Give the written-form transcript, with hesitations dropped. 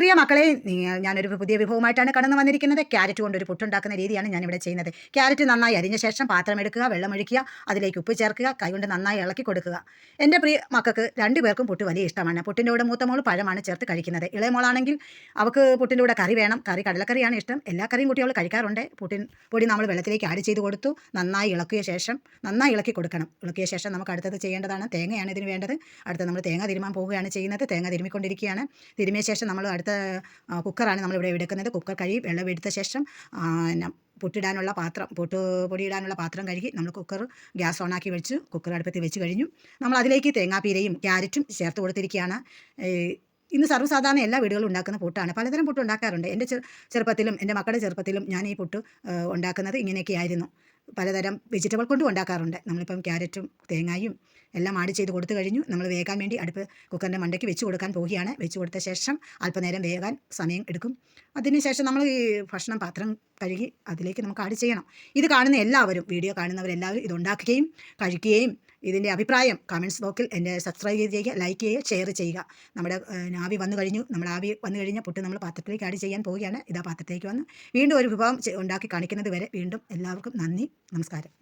പ്രിയ മക്കളെ, ഞാനൊരു പുതിയ വിഭവമായിട്ടാണ് കടന്നു വന്നിരിക്കുന്നത്. ക്യാരറ്റ് കൊണ്ടൊരു പുട്ടുണ്ടാക്കുന്ന രീതിയാണ് ഞാനിവിടെ ചെയ്യുന്നത്. ക്യാരറ്റ് നന്നായി അരിഞ്ഞ ശേഷം പാത്രം എടുക്കുക, വെള്ളമൊഴിക്കുക, അതിലേക്ക് ഉപ്പ് ചേർക്കുക, കൈകൊണ്ട് നന്നായി ഇളക്കി കൊടുക്കുക. എൻ്റെ പ്രിയ മക്കൾക്ക് 2 പേർക്കും പുട്ട് വലിയ ഇഷ്ടമാണ്. പുട്ടിൻ്റെ കൂടെ മൂത്ത മോൾ പഴമാണ് ചേർത്ത് കഴിക്കുന്നത്. ഇളയ മോളാണെങ്കിൽ അവൾക്ക് പുട്ടിൻ്റെ കൂടെ കറി വേണം. കടലക്കറിയാണ് ഇഷ്ടം. എല്ലാ കറിയും കൂട്ടി അവൾ കഴിക്കാറുണ്ട്. പുട്ടിൻ പൊടി നമ്മൾ വെള്ളത്തിലേക്ക് ആഡ് ചെയ്ത് കൊടുത്തു. നന്നായി ഇളക്കിയ ശേഷം നന്നായി ഇളക്കി കൊടുക്കണം. ഇളക്കിയ ശേഷം നമുക്ക് അടുത്തത് ചെയ്യേണ്ടതാണ്. തേങ്ങയാണ് ഇതിന് വേണ്ടത്. അടുത്ത നമ്മൾ തേങ്ങ തിരുമാൻ പോവുകയാണ് ചെയ്യുന്നത്. തേങ്ങ തിരുമിക്കൊണ്ടിരിക്കുകയാണ്. തിരുമിയ ശേഷം നമ്മൾ അടുത്ത കുക്കറാണ് നമ്മളിവിടെ എടുക്കുന്നത്. കുക്കർ കഴുകി വെള്ളം എടുത്ത ശേഷം പുട്ടിടാനുള്ള പാത്രം, പൊടിയിടാനുള്ള പാത്രം കഴുകി നമ്മൾ കുക്കർ ഗ്യാസ് ഓണാക്കി വെച്ച് കുക്കർ അടുപ്പത്ത് വെച്ച് കഴിഞ്ഞു. നമ്മൾ അതിലേക്ക് തേങ്ങാപ്പീരയും ക്യാരറ്റും ചേർത്ത് കൊടുത്തിരിക്കുകയാണ്. ഇന്ന് സർവ്വസാധാരണ എല്ലാ വീടുകളും ഉണ്ടാക്കുന്ന പുട്ടാണ്. പലതരം പുട്ട് ഉണ്ടാക്കാറുണ്ട്. എൻ്റെ ചെറുപ്പത്തിലും എൻ്റെ മക്കളുടെ ചെറുപ്പത്തിലും ഞാൻ ഈ പുട്ട് ഉണ്ടാക്കുന്നത് ഇങ്ങനെയൊക്കെയായിരുന്നു. പലതരം വെജിറ്റബിൾ കൊണ്ടും ഉണ്ടാക്കാറുണ്ട്. നമ്മളിപ്പം ക്യാരറ്റും തേങ്ങായും എല്ലാം ആഡ് ചെയ്ത് കൊടുത്തു കഴിഞ്ഞു. നമ്മൾ വേകാൻ വേണ്ടി കുക്കറിൻ്റെ മണ്ടയ്ക്ക് വെച്ച് കൊടുക്കാൻ പോവുകയാണ്. വെച്ച് കൊടുത്ത ശേഷം അല്പനേരം വേകാൻ സമയം എടുക്കും. അതിനുശേഷം നമ്മൾ ഈ ഭക്ഷണം പാത്രം കഴുകി അതിലേക്ക് നമുക്ക് ആഡ് ചെയ്യണം. ഇത് കാണുന്ന എല്ലാവരും, വീഡിയോ കാണുന്നവരെല്ലാവരും ഇതുണ്ടാക്കുകയും കഴിക്കുകയും ഇതിൻ്റെ അഭിപ്രായം കമൻറ്റ്സ് ബോക്സിൽ എൻ്റെ സബ്സ്ക്രൈബ് ചെയ്യുക, ലൈക്ക് ചെയ്യുക, ഷെയർ ചെയ്യുക. നമ്മുടെ ആവി വന്നു കഴിഞ്ഞു. ആവി വന്നു കഴിഞ്ഞാൽ പുട്ട് നമ്മൾ പാത്രത്തിലേക്ക് ആഡ് ചെയ്യാൻ പോവുകയാണ്. ഇതാ പാത്രത്തിലേക്ക് വന്ന് വീണ്ടും ഒരു വിഭവം ഉണ്ടാക്കി കാണിക്കുന്നത് വരെ വീണ്ടും എല്ലാവർക്കും നന്ദി, നമസ്കാരം.